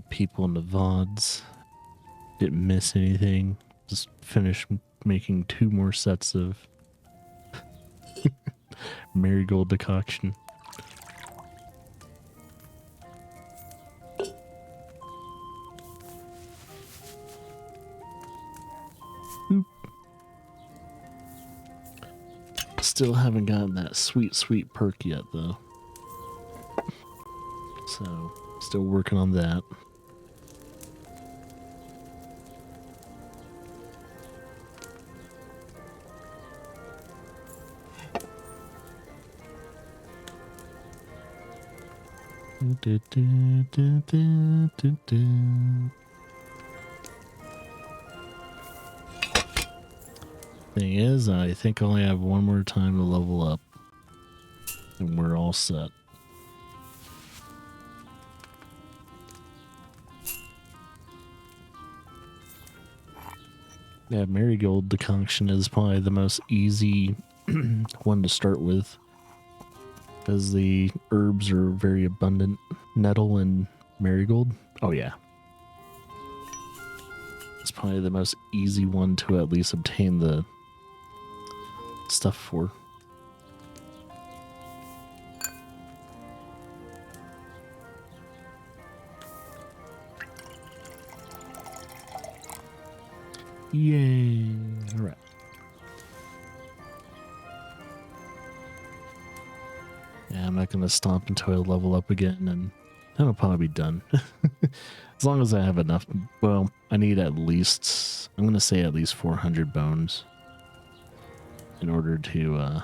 people in the VODs. Didn't miss anything. Just finished making 2 more sets of marigold decoction. Oop. Still haven't gotten that sweet perk yet though. So, still working on that. Thing is, I think I only have 1 more time to level up, and we're all set. Yeah, marigold decoction is probably the most easy one to start with, because the herbs are very abundant. Nettle and marigold. Oh yeah. It's probably the most easy one to at least obtain the stuff for. Yay. Alright. Yeah, I'm not going to stop until I level up again, and that'll probably be done. As long as I have enough. Well, I need at least, I'm going to say at least 400 bones in order to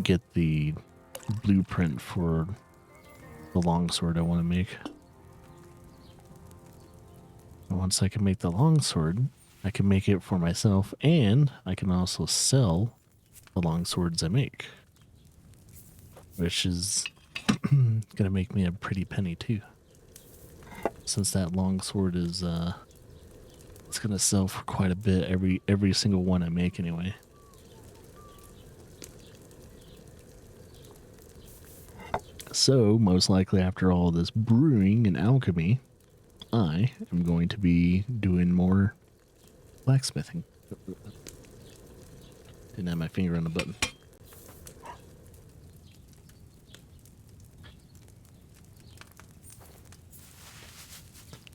get the blueprint for the longsword I want to make. And once I can make the longsword, I can make it for myself, and I can also sell the longswords I make, which is gonna make me a pretty penny too, since that longsword is it's gonna sell for quite a bit every single one I make anyway. So most likely after all this brewing and alchemy, I am going to be doing more blacksmithing. Didn't have my finger on the button.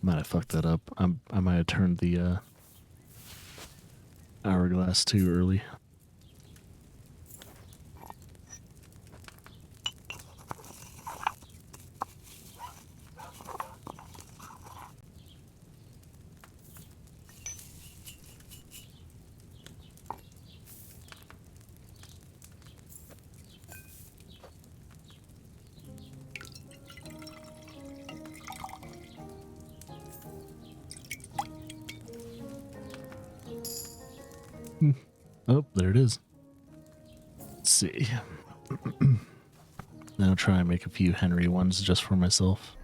Might have fucked that up. I might have turned the hourglass too early. Oh, there it is. Let's see. Now try and make a few Henry ones just for myself.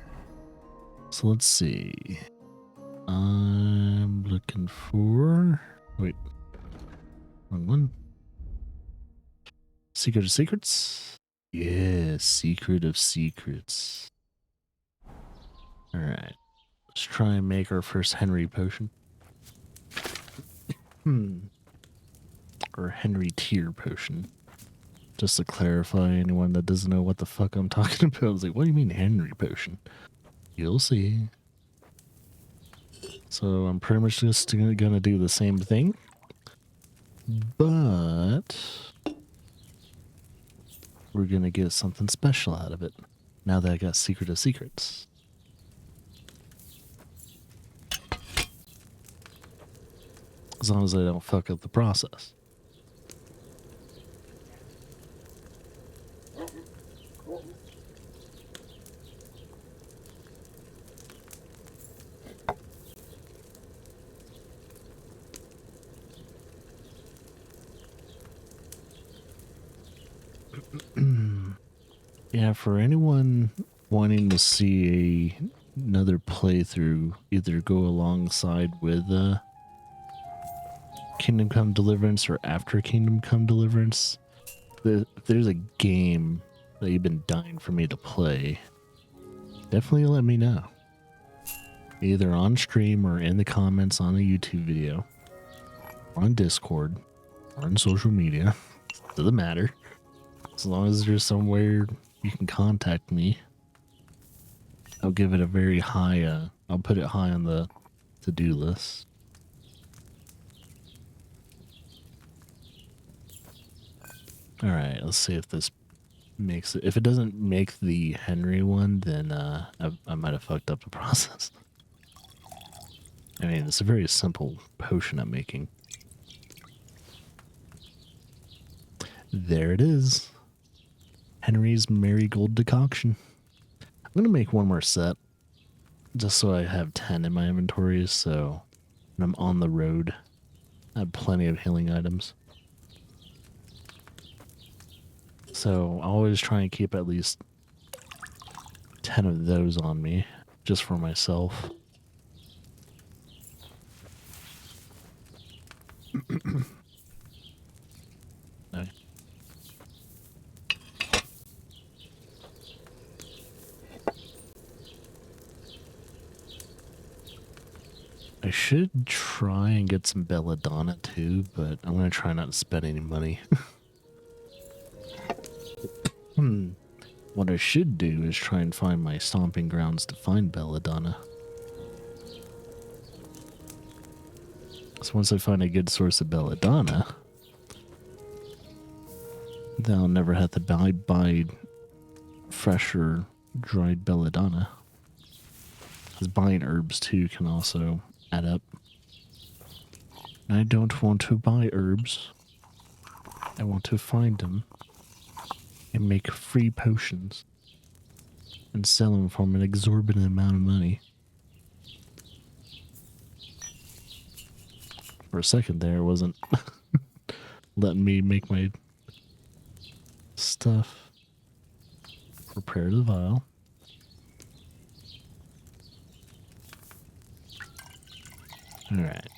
So let's see. I'm looking for... Wait. Wrong one. Secret of Secrets? Yeah, Secret of Secrets. Alright. Let's try and make our first Henry potion. Or Henry tier potion. Just to clarify, anyone that doesn't know what the fuck I'm talking about, I was like, what do you mean Henry potion? You'll see. So I'm pretty much just gonna do the same thing, but we're gonna get something special out of it now that I got Secret of Secrets. As long as I don't fuck up the process. Yeah, for anyone wanting to see another playthrough, either go alongside with Kingdom Come Deliverance or after Kingdom Come Deliverance, if there's a game that you've been dying for me to play, definitely let me know. Either on stream or in the comments on a YouTube video, or on Discord, or on social media. Doesn't matter. As long as there's somewhere you can contact me, I'll give it a very high, I'll put it high on the to-do list. Alright, let's see if this makes it. If it doesn't make the Henry one, then I might have fucked up the process. I mean, it's a very simple potion I'm making. There it is. Henry's Marigold Decoction. I'm going to make one more set. Just so I have 10 in my inventory, so when I'm on the road, I have plenty of healing items. So I always try and keep at least 10 of those on me, just for myself. Okay. I should try and get some belladonna too, but I'm going to try not to spend any money. What I should do is try and find my stomping grounds to find belladonna. So once I find a good source of belladonna, then I'll never have to buy fresh or dried belladonna. Because buying herbs too can also add up. I don't want to buy herbs. I want to find them and make free potions and sell them for an exorbitant amount of money. For a second there, it wasn't letting me make my stuff. Prepare the vial. Alright.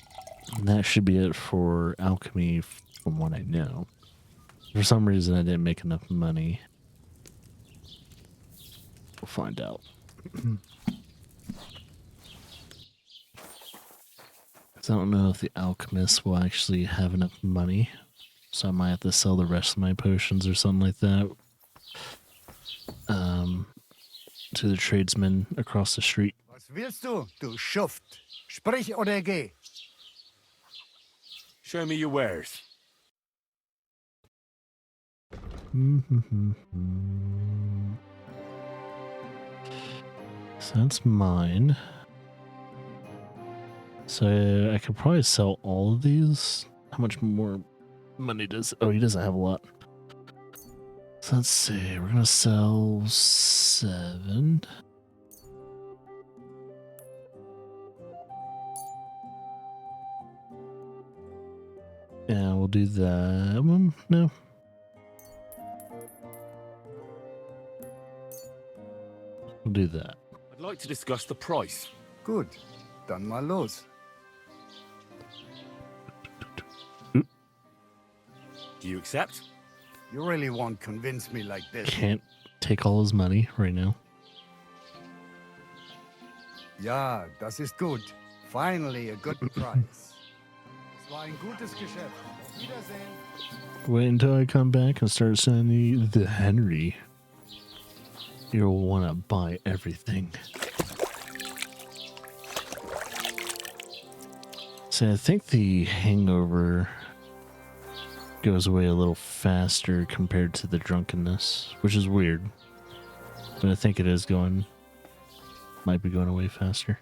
That should be it for alchemy from what I know. For some reason I didn't make enough money. We'll find out. I don't know if the alchemist will actually have enough money. So I might have to sell the rest of my potions or something like that. To the tradesman across the street. Was willst du, du Schuft? Sprich oder geh. Show me your wares. So that's mine. So I could probably sell all of these. How much more money does... Oh, he doesn't have a lot. So let's see. We're going to sell 7. Yeah, we'll do that one. No. We'll do that. I'd like to discuss the price. Gut, dann mal los. Do you accept? You really won't convince me like this. Can't take all his money right now. Ja, das ist gut. Finally a good price. Es war ein gutes Geschäft. Auf Wiedersehen. Wait until I come back and start sending you the Henry. You'll want to buy everything. So I think the hangover goes away a little faster compared to the drunkenness, which is weird. But I think it is going, might be going away faster.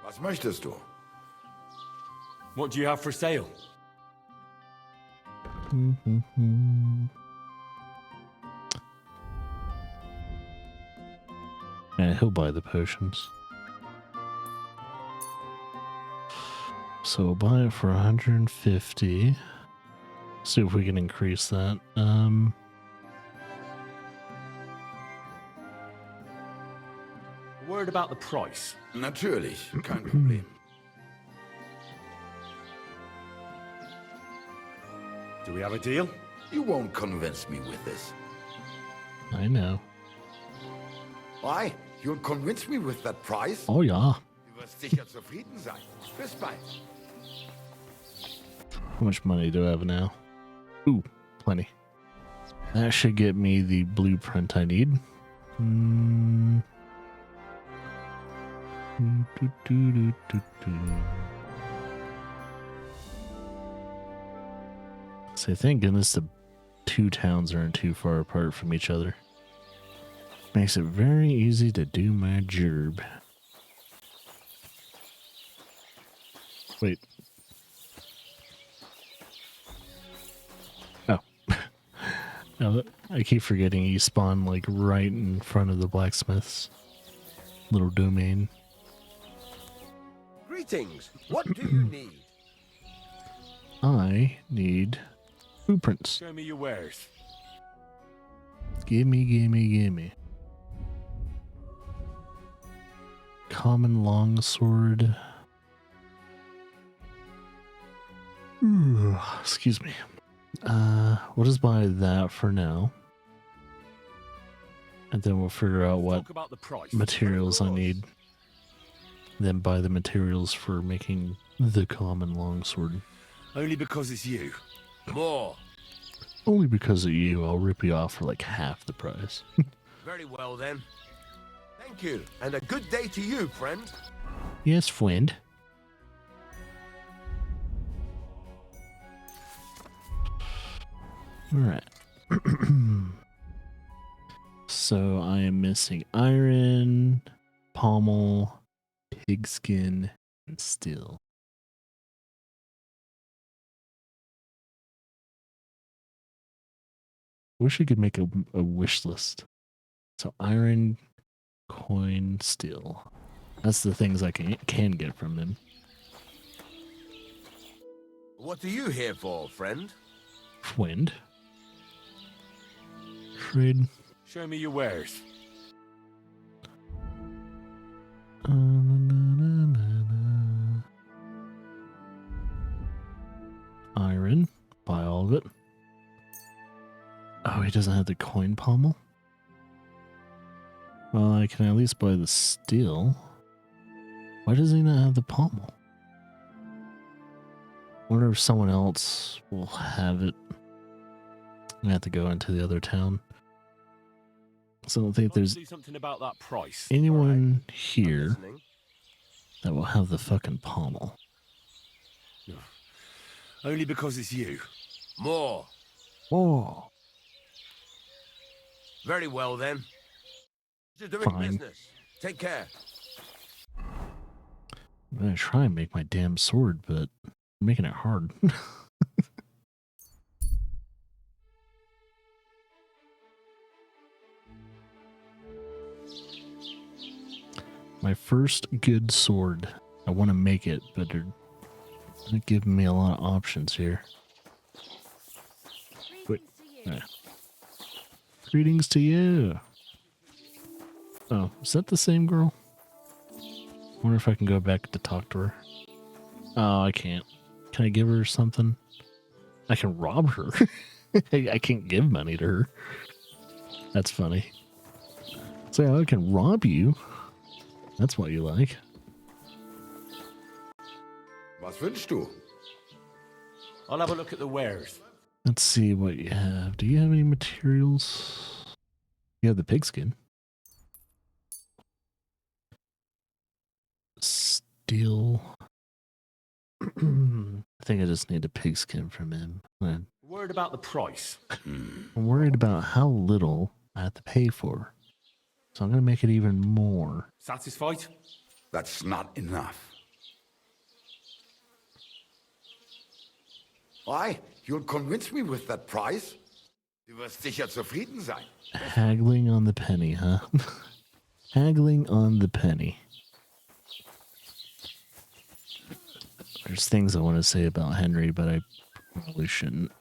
Was möchtest du? What do you have for sale? Yeah, he'll buy the potions. So we'll buy it for 150. See if we can increase that. Word about the price. Natürlich, kein Problem. Do we have a deal? You won't convince me with this. I know. Why? You'll convince me with that price? Oh ja. Du wirst sicher zufrieden sein. Bis bald. How much money do I have now? Ooh, plenty. That should get me the blueprint I need. So thank goodness the two towns aren't too far apart from each other. Makes it very easy to do my job. Wait. Oh. No, I keep forgetting you spawn like right in front of the blacksmith's little domain. Greetings. What do you need? I need blueprints. Show me your wares. Gimme, gimme, gimme. Common longsword. Excuse me. We'll just buy that for now. And then we'll figure out what Talk about the price. materials I need. Then buy the materials for making the common longsword. Only because it's you. More. Only because of you, I'll rip you off for like half the price. Very well then. Thank you, and a good day to you, friend. Yes, friend. Alright. So I am missing iron, pommel, pigskin, and steel. Wish I could make a wish list. So iron, coin, steel. That's the things I can get from him. What are you here for, friend? Friend. Trade. Show me your wares. Iron. Buy all of it. Oh, he doesn't have the coin pommel? Well, I can at least buy the steel. Why does he not have the pommel? Wonder if someone else will have it. I have to go into the other town. So I don't think there's do something about that price. anyone here Listening. that will have the fucking pommel. Only because it's you. More. Whoa. Very well then. You're doing Fine. business. Take care. I'm gonna try and make my damn sword, but I'm making it hard. My first good sword. I want to make it, but they're not giving me a lot of options here. Wait. Yeah. Greetings to you. Oh, is that the same girl? Wonder if I can go back to talk to her. Oh, I can't. Can I give her something? I can rob her. I can't give money to her. That's funny. So yeah, I can rob you. That's what you like. Was wünschst du? I'll have a look at the wares. Let's see what you have. Do you have any materials? You have the pigskin. Steel. I think I just need a pigskin from him. I'm Word about the price. worried about how little I have to pay for. So I'm going to make it even more. Satisfied? That's not enough. Why? You'll convince me with that price? Du wirst sicher zufrieden sein. Haggling on the penny, huh? Haggling on the penny. There's things I want to say about Henry, but I probably shouldn't.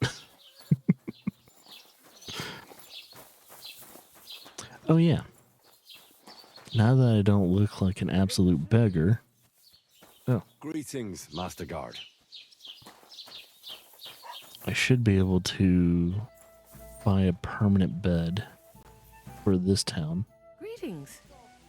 Oh, yeah. Now that I don't look like an absolute beggar. Oh, Greetings, Master Guard. I should be able to buy a permanent bed for this town. Greetings.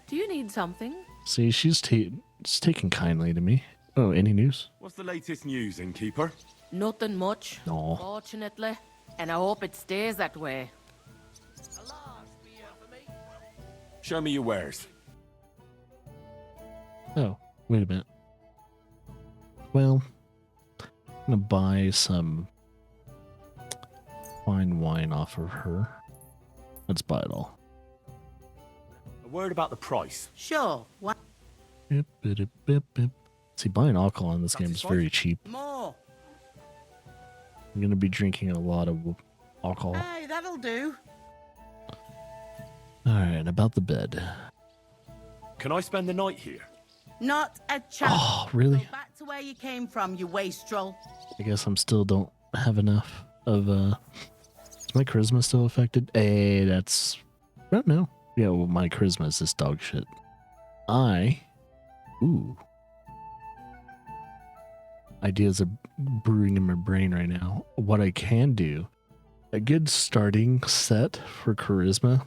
Do you need something? See, she's taking kindly to me. Oh, any news? What's the latest news, innkeeper? Nothing much, No. fortunately. And I hope it stays that way. Show me your wares. Oh, wait a minute. Well, I'm gonna buy some fine wine off of her. Let's buy it all. A word about the price. Sure. What Bip, bip, bip, bip. See, buying alcohol in this game is very cheap. more? I'm gonna be drinking a lot of alcohol. Hey, that'll do. Alright, about the bed. Can I spend the night here? Not a chance. Oh, really? Go back to where you came from, you wastrel. I guess I'm still don't have enough of is my charisma still affected? Hey, that's I don't know. Yeah, well, my charisma is this dog shit. Ideas are brewing in my brain right now. What I can do, a good starting set for charisma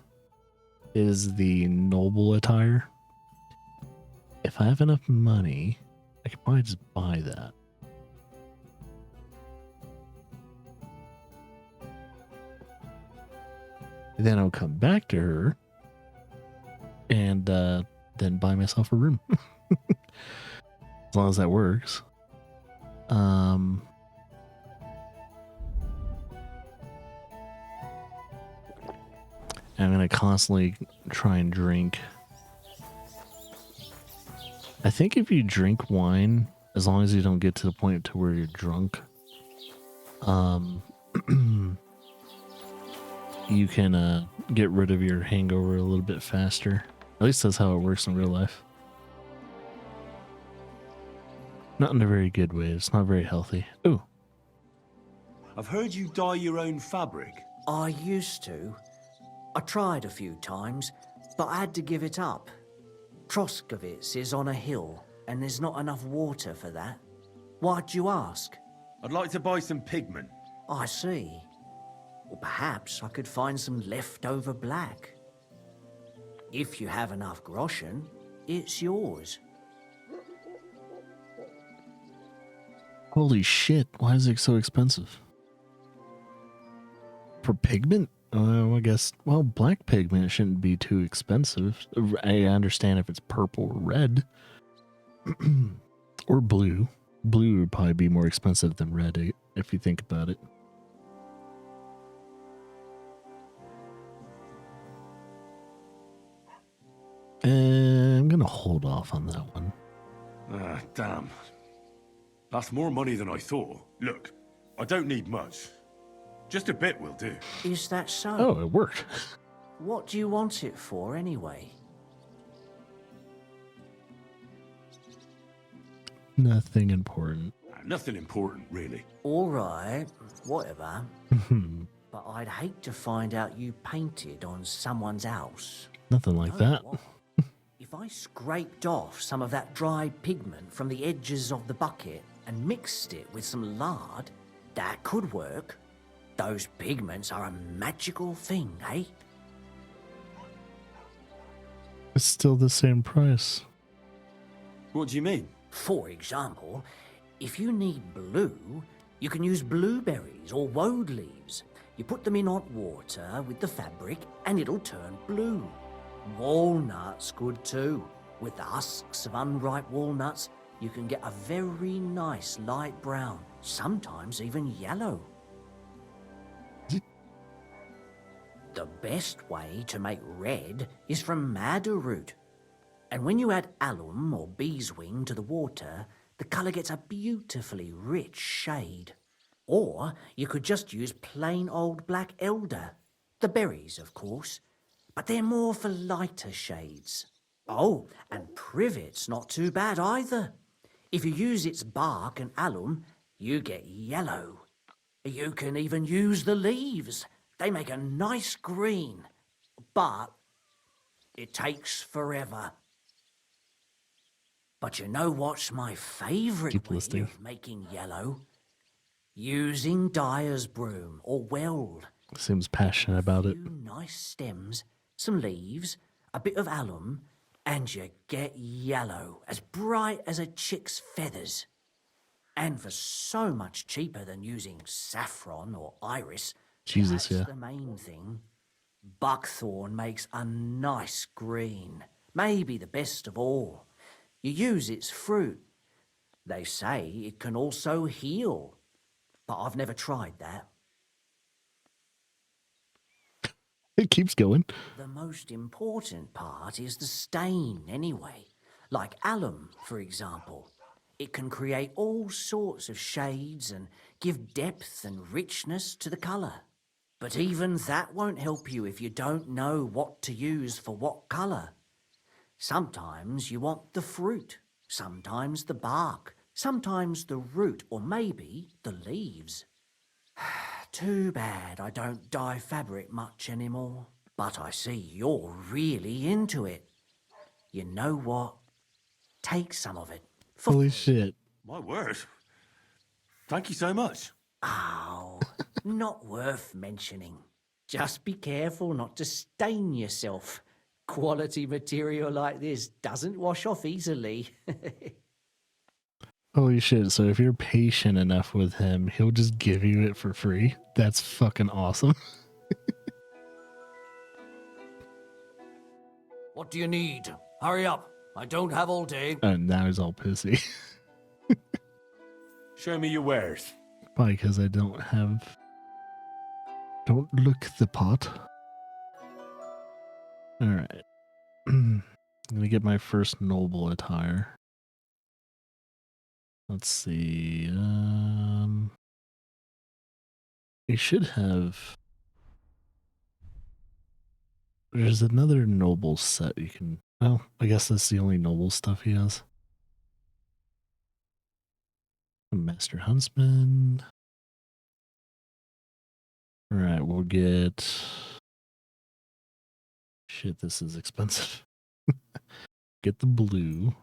is the noble attire. If I have enough money, I could probably just buy that. And then I'll come back to her and then buy myself a room. As long as that works. I'm going to constantly try and drink. I think if you drink wine, as long as you don't get to the point to where you're drunk, you can get rid of your hangover a little bit faster. At least that's how it works in real life. Not in a very good way. It's not very healthy. Ooh. I've heard you dye your own fabric. I used to. I tried a few times, but I had to give it up. Troskovitz is on a hill, and there's not enough water for that. Why'd you ask? I'd like to buy some pigment. I see. Well, perhaps I could find some leftover black. If you have enough groschen, it's yours. Holy shit. Why is it so expensive? For pigment? I guess, well, black pigment shouldn't be too expensive. I understand if it's purple or red. Or blue. Blue would probably be more expensive than red if you think about it. I'm gonna hold off on that one. Ah, damn. That's more money than I thought. Look, I don't need much. Just a bit will do. Is that so? Oh, it worked. What do you want it for, anyway? Nothing important. Nothing important, really. All right, whatever. But I'd hate to find out you painted on someone's house. Nothing like that. What? If I scraped off some of that dry pigment from the edges of the bucket and mixed it with some lard, that could work. Those pigments are a magical thing, eh? It's still the same price. What do you mean? For example, if you need blue, you can use blueberries or woad leaves. You put them in hot water with the fabric and it'll turn blue. Walnuts good too. With the husks of unripe walnuts, you can get a very nice light brown, sometimes even yellow. The best way to make red is from madder root. And when you add alum or beeswing to the water, the colour gets a beautifully rich shade. Or you could just use plain old black elder. The berries, of course, but they're more for lighter shades. Oh, and privet's not too bad either. If you use its bark and alum, you get yellow. You can even use the leaves. They make a nice green, but it takes forever. But you know what's my favourite Keep way listening. of making yellow? Using dyer's broom or weld. Seems passionate about it. A few nice stems, some leaves, a bit of alum, and you get yellow, as bright as a chick's feathers. And for so much cheaper than using saffron or iris, Jesus, that's yeah. the main thing. Buckthorn makes a nice green, maybe the best of all. You use its fruit. They say it can also heal, but I've never tried that. It keeps going. The most important part is the stain, anyway. Like alum, for example. It can create all sorts of shades and give depth and richness to the colour. But even that won't help you if you don't know what to use for what colour. Sometimes you want the fruit, sometimes the bark, sometimes the root, or maybe the leaves. Too bad I don't dye fabric much anymore. But I see you're really into it. You know what? Take some of it. Holy shit. My word. Thank you so much. Oh, not worth mentioning. Just be careful not to stain yourself. Quality material like this doesn't wash off easily. Holy shit. So if you're patient enough with him, he'll just give you it for free. That's fucking awesome. What do you need? Hurry up. I don't have all day. And now he's all pissy. Show me your wares. Probably because I don't have... Don't look the pot. Alright. I'm gonna get my first noble attire. Let's see. He should have... There's another noble set you can... Well, I guess that's the only noble stuff he has. Master Huntsman. Alright, we'll get... Shit, this is expensive. Get the blue.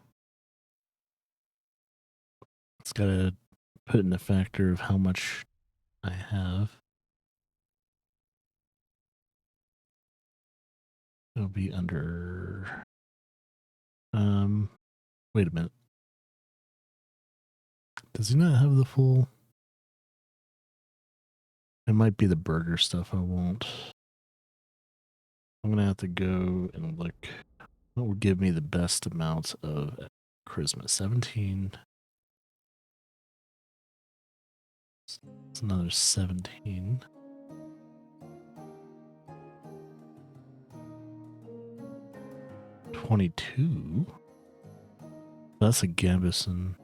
It's gotta put in a factor of how much I have. It'll be under... Wait a minute. Does he not have the full... It might be the burger stuff I won't. I'm gonna have to go and look. What would give me the best amount of charisma? 17. It's another 17. $22. That's a Gambison.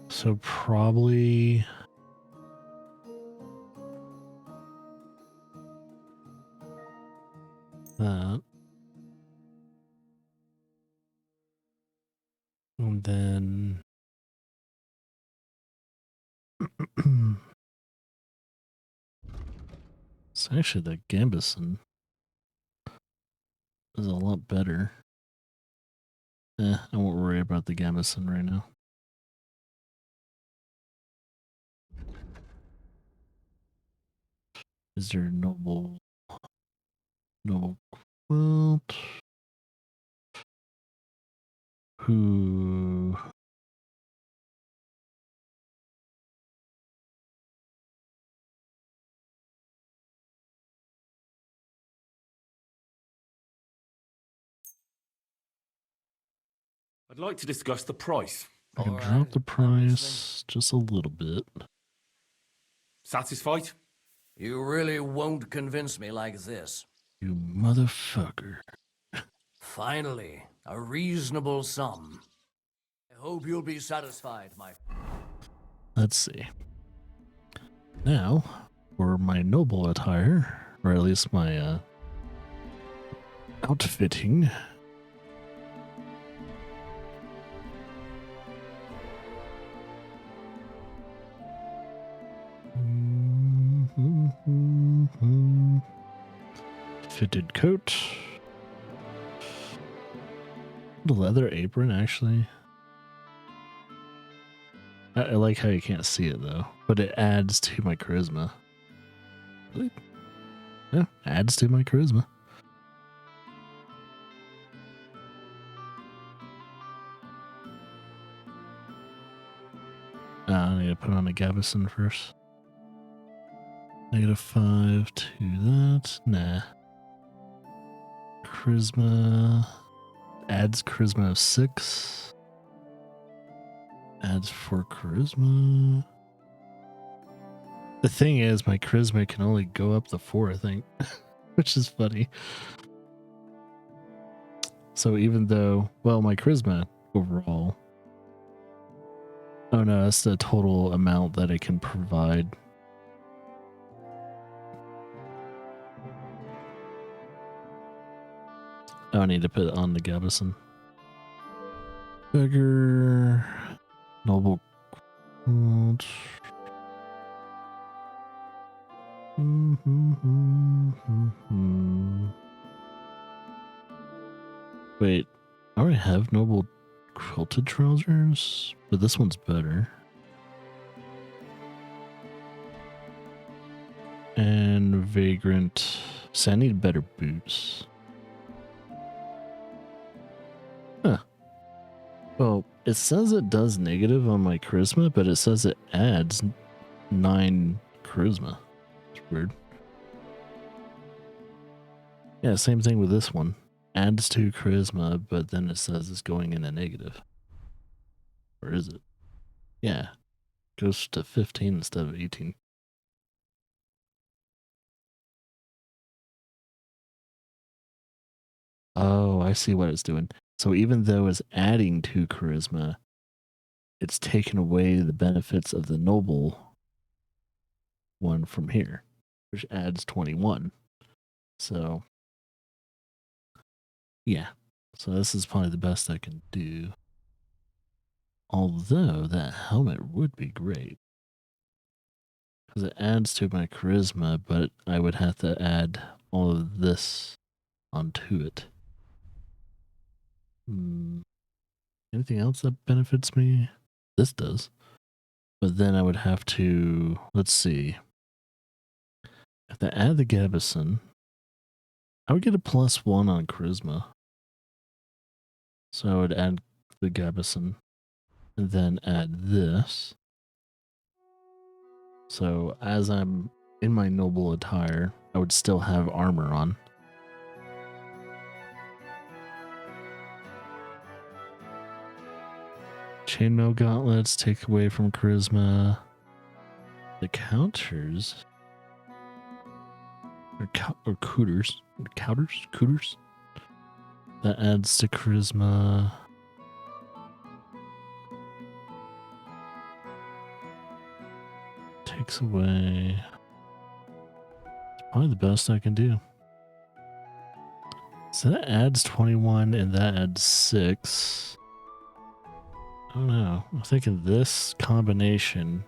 So probably that. And then it's actually the Gambison is a lot better. I won't worry about the Gambison right now. Is there noble quilt? Who? I'd like to discuss the price. I can drop the price just a little bit. Satisfied? You really won't convince me like this. You motherfucker. Finally, a reasonable sum. I hope you'll be satisfied, my... Let's see. Now, for my noble attire, or at least my outfitting. Fitted coat. The leather apron, actually. I like how you can't see it though, but it adds to my charisma. Really? Yeah, adds to my charisma. I need to put on a Gavison first. -5 to that. Nah. Charisma. Adds charisma of 6. Adds 4 charisma. The thing is, my charisma can only go up to 4, I think. Which is funny. So even though, well, my charisma overall. Oh no, that's the total amount that I can provide. Oh, I need to put it on the Gavison. Beggar. Noble quote. Wait, I already have noble quilted trousers, but this one's better. And vagrant. So I need better boots. Huh. Well, it says it does negative on my charisma, but it says it adds 9 charisma. It's weird. Yeah, same thing with this one. Adds 2 charisma, but then it says it's going in a negative. Or is it? Yeah. Goes to 15 instead of 18. Oh, I see what it's doing. So even though it's adding 2 charisma, it's taken away the benefits of the noble one from here, which adds 21. So, yeah. So this is probably the best I can do. Although that helmet would be great. Because it adds to my charisma, but I would have to add all of this onto it. Anything else that benefits me? This does. But then I would have to, let's see. If I add the Gavison, I would get a +1 on charisma. So I would add the Gavison and then add this. So as I'm in my noble attire, I would still have armor on. Chainmail gauntlets take away from charisma. The counters or cooters. Cooters. That adds to charisma. Takes away. It's probably the best I can do. So that adds 21 and that adds 6. I don't know. I'm thinking this combination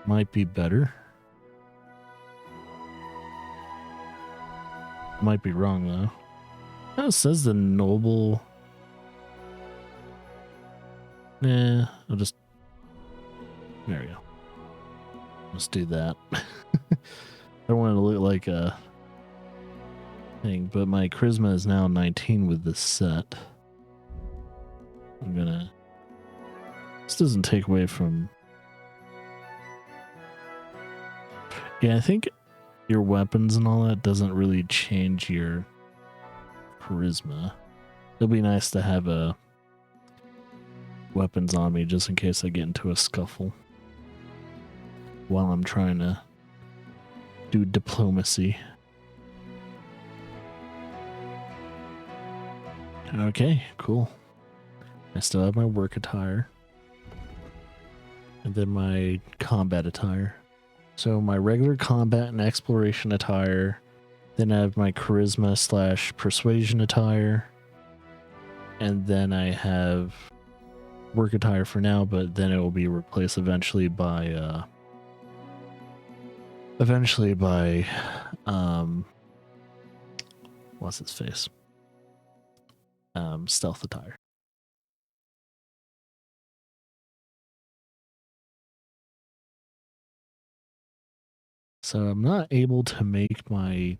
might be better. Might be wrong though. Oh, it says the noble. Nah, I'll just. There we go. Let's do that. I don't want it to look like a thing, but my charisma is now 19 with this set. I'm gonna. This doesn't take away from. Yeah, I think your weapons and all that doesn't really change your charisma. It'll be nice to have weapons on me just in case I get into a scuffle while I'm trying to do diplomacy. Okay, cool. I still have my work attire. And then my combat attire. So my regular combat and exploration attire. Then I have my charisma / persuasion attire. And then I have work attire for now, but then it will be replaced eventually by what's his face? Stealth attire. So I'm not able to make my